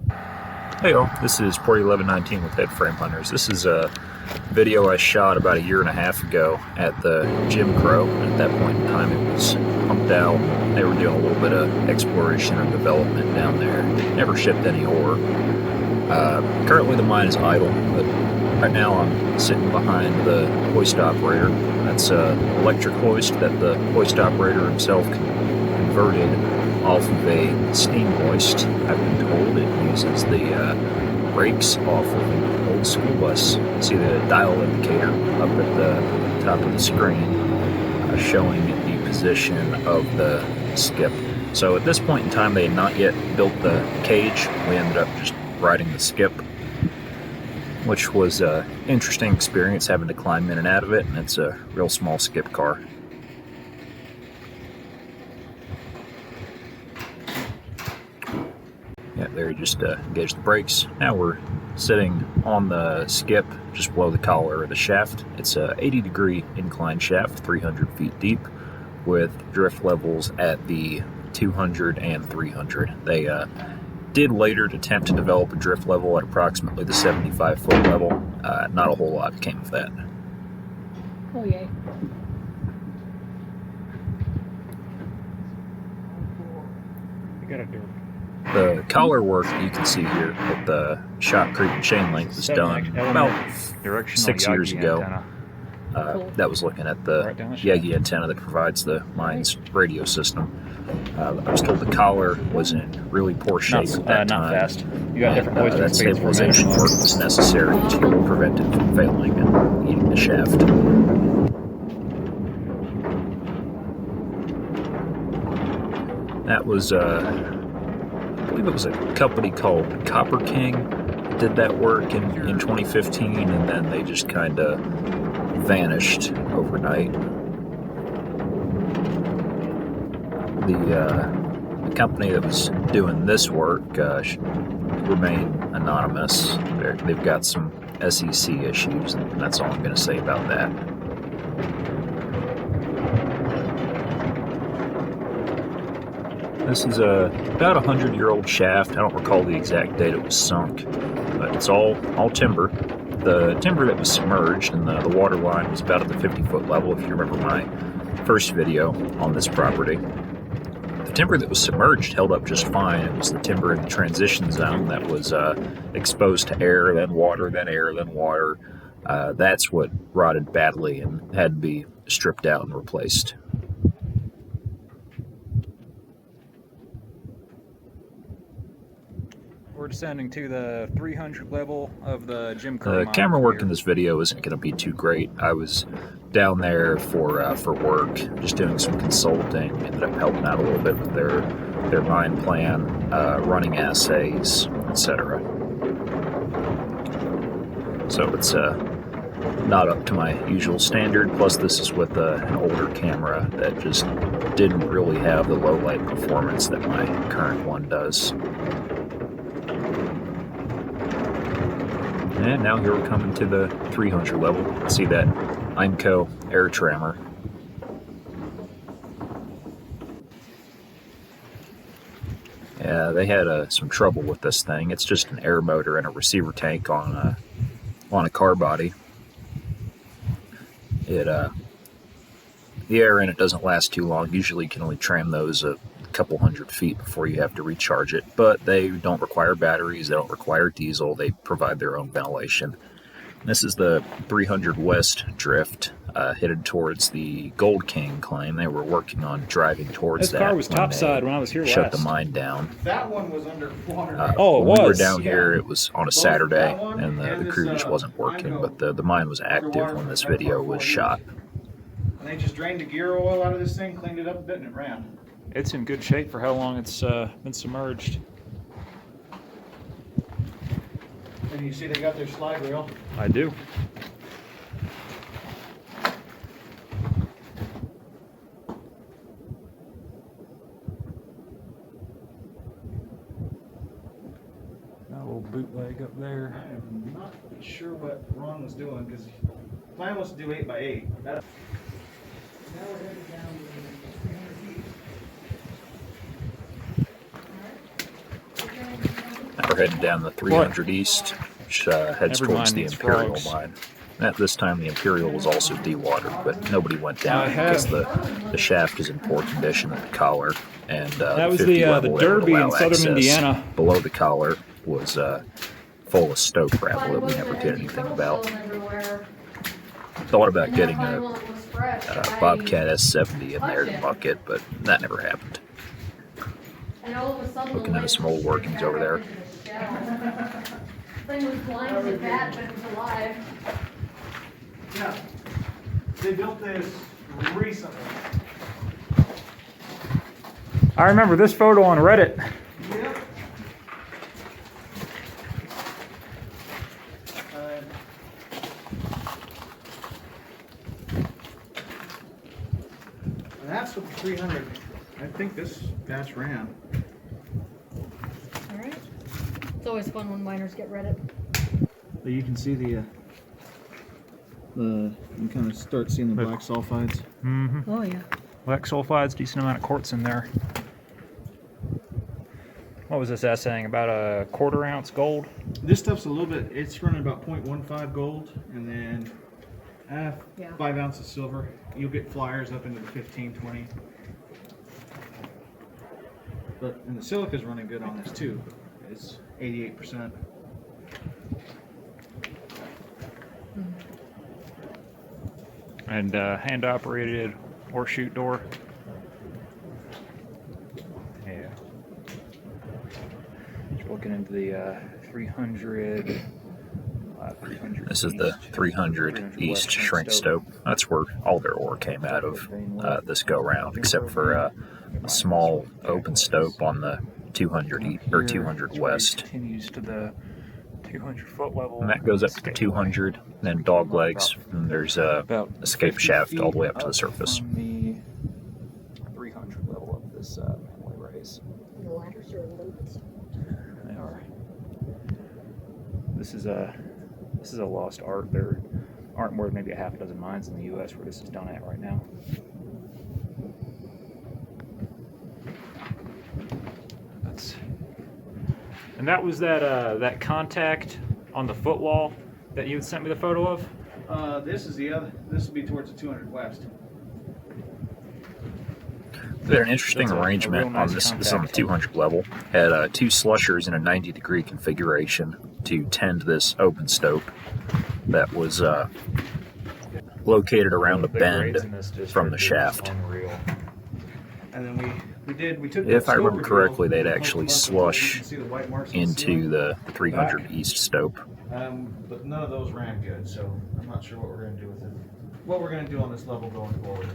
Hey all, this is Port 1119 with Head Frame Hunters. This is a video I shot about a year and a half ago at the Jim Crow. At that point in time it was pumped out. They were doing a little bit of exploration and development down there. Never shipped any ore. Currently the mine is idle, but right now I'm sitting behind the hoist operator. That's an electric hoist that the hoist operator himself converted off of a steam hoist. I've been told it uses the brakes off of an old school bus. See the dial indicator up at the top of the screen showing the position of the skip. So at this point in time they had not yet built the cage. We ended up just riding the skip, which was an interesting experience having to climb in and out of it, and it's a real small skip car. Yeah, there you just engage the brakes. Now we're sitting on the skip just below the collar of the shaft. It's a 80-degree incline shaft, 300 feet deep, with drift levels at the 200 and 300. They did later attempt to develop a drift level at approximately the 75-foot level. Not a whole lot came of that. Oh, yay. You gotta do it. The collar work you can see here with the shotcrete and chain link was done about 6 years ago. That was looking at the Yagi antenna that provides the mine's radio system. I was told the collar was in really poor shape at that time. Not fast. You got different hoisting that speeds for stabilization work was necessary to prevent it from failing and eating the shaft. That was I believe it was a company called Copper King that did that work in 2015, and then they just kind of vanished overnight. The company that was doing this work remain anonymous. They've got some SEC issues, and that's all I'm going to say about that. This is about a 100-year-old shaft. I don't recall the exact date it was sunk, but it's all timber. The timber that was submerged and the water line was about at the 50-foot level, if you remember my first video on this property. The timber that was submerged held up just fine. It was the timber in the transition zone that was exposed to air, then water, then air, then water. That's what rotted badly and had to be stripped out and replaced. We're descending to the 300 level of the Jim Crow. The camera work in this video isn't going to be too great. I was down there for work, just doing some consulting. Ended up helping out a little bit with their mine plan, running assays, etc. So it's not up to my usual standard. Plus, this is with an older camera that just didn't really have the low light performance that my current one does. And now here we're coming to the 300 level. See that Imco air trammer. Yeah, they had some trouble with this thing. It's just an air motor and a receiver tank on a car body. The air in it doesn't last too long. Usually you can only tram those a couple hundred feet before you have to recharge it, but they don't require batteries, they don't require diesel, they provide their own ventilation. This is the 300 West drift, headed towards the Gold King claim. They were working on driving towards that. This car was topside when I was here last. Shut the mine down. That one was underwater. Oh, it was? When we were down here, it was on a Saturday, and the crew just wasn't working, but the mine was active when this video was shot. And they just drained the gear oil out of this thing, cleaned it up a bit, and it ran. It's in good shape for how long it's been submerged. And you see they got their slide rail. I do. Got a little bootleg up there. I'm not sure what Ron was doing, because the plan was to do 8x8. Now we're headed down to 300 feet. heading down the 300 East, which heads Every towards mine the needs Imperial frogs. mine. At this time, the Imperial was also dewatered, but nobody went down I because have- the shaft is in poor condition at the collar, and That was 50 the level that would Derby allow in southern access Indiana. below the collar was full of stope gravel that we never did anything about. Thought about getting a Bobcat S70 in there to muck it, but that never happened. Looking into some old workings over there. Thing was blind and bad, but it was alive. Yeah. They built this recently. I remember this photo on Reddit. Yep. And that's what the 300. I think this batch ran. Alright. It's always fun when miners get Reddit. But you can see you kind of start seeing the black sulfides. Mm-hmm. Oh yeah. Black sulfides, decent amount of quartz in there. What was this assaying? About a 1/4 ounce gold? This stuff's a little bit, it's running about 0.15 gold and then Yeah. 5 ounces silver. You'll get flyers up into the 15, 20. But, and the silica's running good on this too. It's 88%. And hand operated horseshoe door. Yeah. Just looking into the 300. 300 This is the 300 East shrink stope. That's where all their ore came out of this go round, except for a small open stope on the 200 or 200 West. Continues to the 200-foot level. And that goes up to 200, then dog legs, and there's a escape shaft all the way up to the surface. From the 300 level of this family race. The ladders are limits. They are. This is a lost art. There aren't more than maybe a half a dozen mines in the U.S. where this is done at right now. And that was that contact on the footwall that you sent me the photo of? This is the other, this will be towards the 200 West. They had an interesting That's a arrangement real nice on this. This is on the contact. 200 level. Had 2 slushers in a 90-degree configuration to tend this open stope that was located around a The bend grades in this district from the is shaft. unreal. And then we took If that I remember stope correctly, reveal, they'd we actually hooked them up with it. You slush can see the white marks on the into ceiling. the 300 East stope. But none of those ran good, so I'm not sure what we're going to do with it. What we're going to do on this level going forward.